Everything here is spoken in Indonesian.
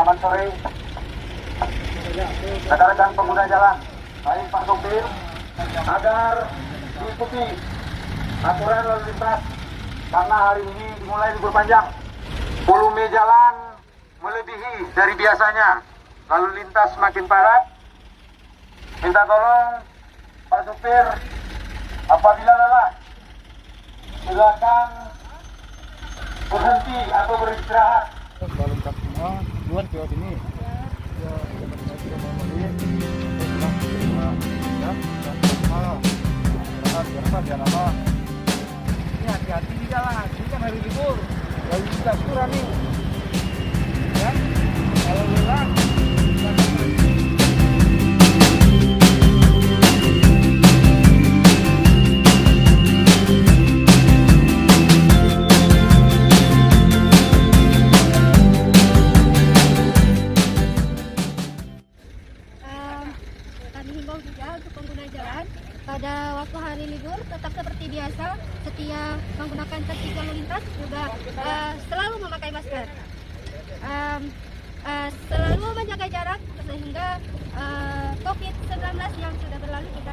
Selamat sore. Rekan-rekan pengguna jalan, baik Pak Sopir, agar diikuti aturan lalu lintas karena hari ini dimulai libur panjang. Volume jalan melebihi dari biasanya, lalu lintas semakin padat. Minta tolong Pak Supir, apabila lelah, silakan berhenti atau beristirahat. Lalu lintas semua, luar Jawa sini. Ini hati-hati di jalan, ini kan hari libur, lalu lintas kurang nih. Ya, kalau lelah. Kami himbau juga untuk pengguna jalan pada waktu hari libur tetap seperti biasa, setia menggunakan tertib lalu lintas juga selalu memakai masker, selalu menjaga jarak sehingga COVID-19 yang sudah berlalu juga